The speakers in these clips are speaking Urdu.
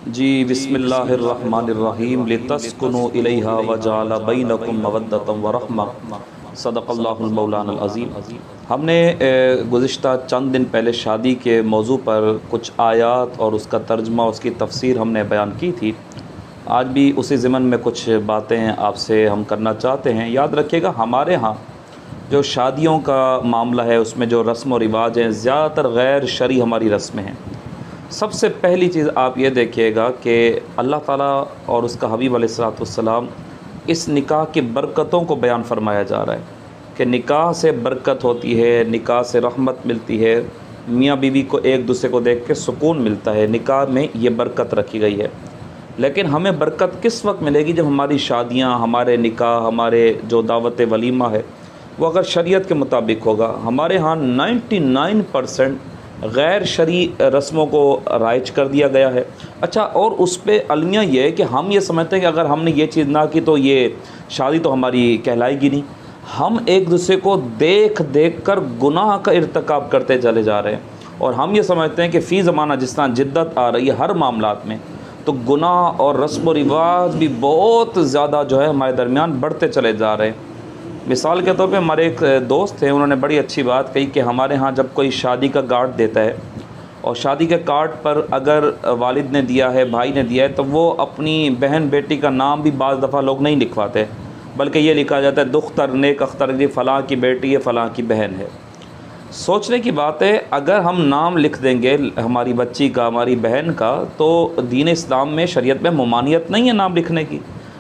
جی بسم اللہ الرحمن الرحیم لتسکنوا الیہا وجعل بینکم مودۃ ورحمہ صدق اللہ المولانا العظیم۔ ہم نے گزشتہ چند دن پہلے شادی کے موضوع پر کچھ آیات اور اس کا ترجمہ، اس کی تفسیر ہم نے بیان کی تھی۔ آج بھی اسی ضمن میں کچھ باتیں آپ سے ہم کرنا چاہتے ہیں۔ یاد رکھیے گا، ہمارے ہاں جو شادیوں کا معاملہ ہے اس میں جو رسم و رواج ہیں زیادہ تر غیر شرعی ہماری رسمیں ہیں۔ سب سے پہلی چیز آپ یہ دیکھیے گا کہ اللہ تعالیٰ اور اس کا حبیب علیہ الصلوۃ والسلام اس نکاح کی برکتوں کو بیان فرمایا جا رہا ہے کہ نکاح سے برکت ہوتی ہے، نکاح سے رحمت ملتی ہے، میاں بیوی کو ایک دوسرے کو دیکھ کے سکون ملتا ہے، نکاح میں یہ برکت رکھی گئی ہے۔ لیکن ہمیں برکت کس وقت ملے گی؟ جب ہماری شادیاں، ہمارے نکاح، ہمارے جو دعوت ولیمہ ہے وہ اگر شریعت کے مطابق ہوگا۔ ہمارے ہاں 99% غیر شرعی رسموں کو رائج کر دیا گیا ہے۔ اچھا، اور اس پہ المیہ یہ ہے کہ ہم یہ سمجھتے ہیں کہ اگر ہم نے یہ چیز نہ کی تو یہ شادی تو ہماری کہلائے گی نہیں۔ ہم ایک دوسرے کو دیکھ دیکھ کر گناہ کا ارتکاب کرتے چلے جا رہے ہیں، اور ہم یہ سمجھتے ہیں کہ فی زمانہ جس طرح جدت آ رہی ہے ہر معاملات میں، تو گناہ اور رسم و رواج بھی بہت زیادہ جو ہے ہمارے درمیان بڑھتے چلے جا رہے ہیں۔ مثال کے طور پہ ہمارے ایک دوست تھے، انہوں نے بڑی اچھی بات کہی کہ ہمارے ہاں جب کوئی شادی کا کارڈ دیتا ہے اور شادی کے کارڈ پر اگر والد نے دیا ہے، بھائی نے دیا ہے، تو وہ اپنی بہن بیٹی کا نام بھی بعض دفعہ لوگ نہیں لکھواتے، بلکہ یہ لکھا جاتا ہے دختر نیک اختر جی فلاں کی بیٹی ہے، فلاں کی بہن ہے۔ سوچنے کی بات ہے، اگر ہم نام لکھ دیں گے ہماری بچی کا، ہماری بہن کا، تو دین اسلام میں، شریعت میں ممانعت نہیں ہے نام لکھنے کی۔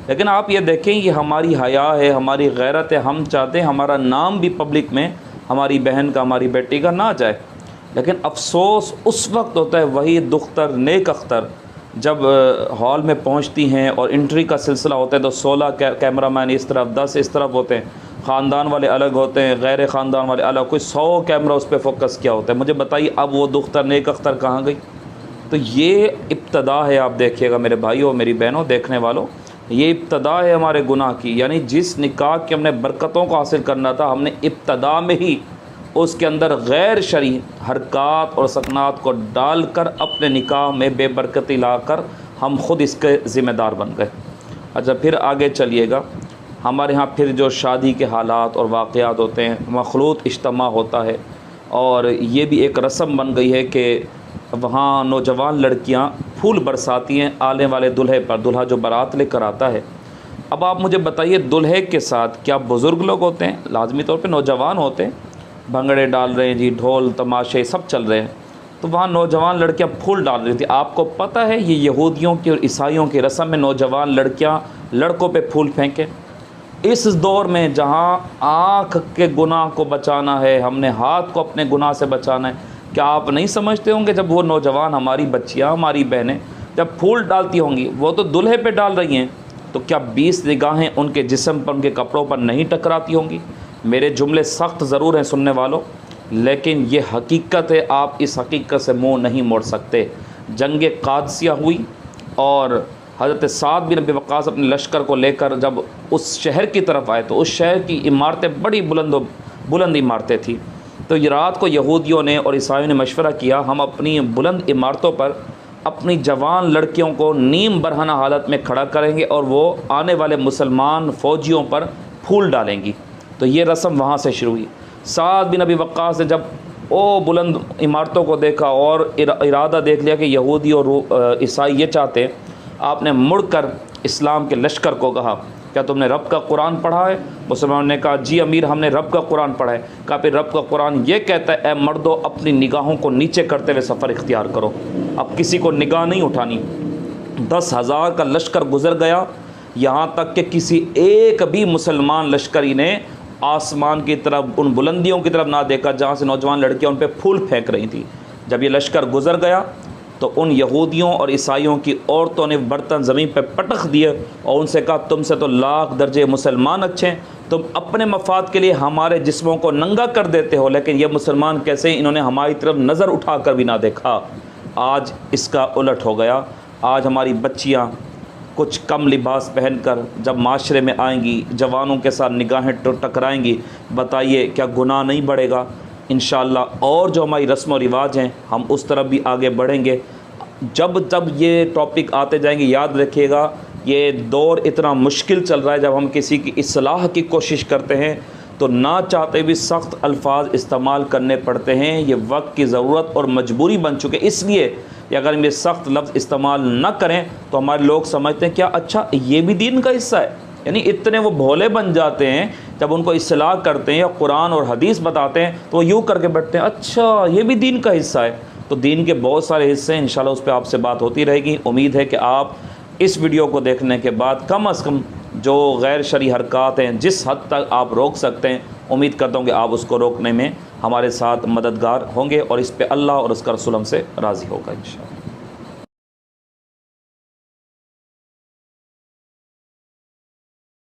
لیکن آپ یہ دیکھیں، یہ ہماری حیا ہے، ہماری غیرت ہے، ہم چاہتے ہیں ہمارا نام بھی پبلک میں ہماری بہن کا، ہماری بیٹی کا نہ جائے۔ لیکن افسوس اس وقت ہوتا ہے وہی دختر نیک اختر جب ہال میں پہنچتی ہیں اور انٹری کا سلسلہ ہوتا ہے تو 16 کیمرہ مین اس طرف، 10 اس طرف ہوتے ہیں، خاندان والے الگ ہوتے ہیں، غیر خاندان والے الگ، کوئی 100 کیمرہ اس پہ فوکس کیا ہوتا ہے۔ مجھے بتائیے اب وہ دختر نیک اختر کہاں گئی؟ تو یہ ابتدا ہے، آپ دیکھیے گا میرے بھائیوں، میری بہنوں، دیکھنے والوں، یہ ابتدا ہے ہمارے گناہ کی۔ یعنی جس نکاح کی ہم نے برکتوں کو حاصل کرنا تھا، ہم نے ابتدا میں ہی اس کے اندر غیر شرعی حرکات اور سکنات کو ڈال کر اپنے نکاح میں بے برکتی لا کر ہم خود اس کے ذمہ دار بن گئے۔ اچھا، پھر آگے چلیے گا، ہمارے ہاں پھر جو شادی کے حالات اور واقعات ہوتے ہیں، مخلوط اجتماع ہوتا ہے، اور یہ بھی ایک رسم بن گئی ہے کہ وہاں نوجوان لڑکیاں پھول برساتی ہیں آنے والے دلہے پر، دلہا جو بارات لے کر آتا ہے۔ اب آپ مجھے بتائیے، دلہے کے ساتھ کیا بزرگ لوگ ہوتے ہیں؟ لازمی طور پہ نوجوان ہوتے ہیں، بھنگڑے ڈال رہے ہیں جی، ڈھول تماشے سب چل رہے ہیں، تو وہاں نوجوان لڑکیاں پھول ڈال رہی تھیں۔ آپ کو پتہ ہے یہ یہودیوں کی اور عیسائیوں کی رسم میں نوجوان لڑکیاں لڑکوں پہ پھول پھینکیں؟ اس دور میں جہاں آنکھ کے گناہ کو بچانا ہے، ہم نے ہاتھ کو اپنے گناہ سے بچانا ہے، کیا آپ نہیں سمجھتے ہوں گے جب وہ نوجوان، ہماری بچیاں، ہماری بہنیں جب پھول ڈالتی ہوں گی، وہ تو دلہے پہ ڈال رہی ہیں، تو کیا 20 نگاہیں ان کے جسم پر، ان کے کپڑوں پر نہیں ٹکراتی ہوں گی؟ میرے جملے سخت ضرور ہیں سننے والوں، لیکن یہ حقیقت ہے، آپ اس حقیقت سے منہ نہیں موڑ سکتے۔ جنگ قادسیہ ہوئی اور حضرت سعد بن ابی وقاص اپنے لشکر کو لے کر جب اس شہر کی طرف آئے تو اس شہر کی عمارتیں بڑی بلند عمارتیں تھیں، تو یہ رات کو یہودیوں نے اور عیسائیوں نے مشورہ کیا، ہم اپنی بلند عمارتوں پر اپنی جوان لڑکیوں کو نیم برہنہ حالت میں کھڑا کریں گے اور وہ آنے والے مسلمان فوجیوں پر پھول ڈالیں گی۔ تو یہ رسم وہاں سے شروع ہوئی۔ سعد بن ابی وقاص نے جب بلند عمارتوں کو دیکھا اور ارادہ دیکھ لیا کہ یہودی اور عیسائی یہ چاہتے ہیں، آپ نے مڑ کر اسلام کے لشکر کو کہا، کیا تم نے رب کا قرآن پڑھا ہے؟ مسلمانوں نے کہا جی امیر، ہم نے رب کا قرآن پڑھا ہے۔ کہا پھر رب کا قرآن یہ کہتا ہے، اے مردو اپنی نگاہوں کو نیچے کرتے ہوئے سفر اختیار کرو، اب کسی کو نگاہ نہیں اٹھانی۔ 10,000 کا لشکر گزر گیا، یہاں تک کہ کسی ایک بھی مسلمان لشکری نے آسمان کی طرف، ان بلندیوں کی طرف نہ دیکھا جہاں سے نوجوان لڑکیاں ان پہ پھول پھینک رہی تھیں۔ جب یہ لشکر گزر گیا تو ان یہودیوں اور عیسائیوں کی عورتوں نے برتن زمین پہ پٹخ دیے اور ان سے کہا تم سے تو لاکھ درجے مسلمان اچھے ہیں، تم اپنے مفاد کے لیے ہمارے جسموں کو ننگا کر دیتے ہو، لیکن یہ مسلمان کیسے ہیں؟ انہوں نے ہماری طرف نظر اٹھا کر بھی نہ دیکھا۔ آج اس کا الٹ ہو گیا، آج ہماری بچیاں کچھ کم لباس پہن کر جب معاشرے میں آئیں گی، جوانوں کے ساتھ نگاہیں ٹکرائیں گی، بتائیے کیا گناہ نہیں بڑھے گا؟ انشاءاللہ اور جو ہماری رسم و رواج ہیں ہم اس طرف بھی آگے بڑھیں گے۔ جب جب یہ ٹاپک آتے جائیں گے یاد رکھیے گا یہ دور اتنا مشکل چل رہا ہے، جب ہم کسی کی اصلاح کی کوشش کرتے ہیں تو نہ چاہتے بھی سخت الفاظ استعمال کرنے پڑتے ہیں۔ یہ وقت کی ضرورت اور مجبوری بن چکے، اس لیے کہ اگر ہم یہ سخت لفظ استعمال نہ کریں تو ہمارے لوگ سمجھتے ہیں کیا اچھا یہ بھی دین کا حصہ ہے، یعنی اتنے وہ بھولے بن جاتے ہیں جب ان کو اصلاح کرتے ہیں یا قرآن اور حدیث بتاتے ہیں تو وہ یوں کر کے بیٹھتے ہیں اچھا یہ بھی دین کا حصہ ہے۔ تو دین کے بہت سارے حصے ہیں، انشاءاللہ اس پہ آپ سے بات ہوتی رہے گی۔ امید ہے کہ آپ اس ویڈیو کو دیکھنے کے بعد کم از کم جو غیر شرعی حرکات ہیں جس حد تک آپ روک سکتے ہیں، امید کرتا ہوں کہ آپ اس کو روکنے میں ہمارے ساتھ مددگار ہوں گے، اور اس پہ اللہ اور اس کا رسول ہم سے راضی ہوگا انشاءاللہ۔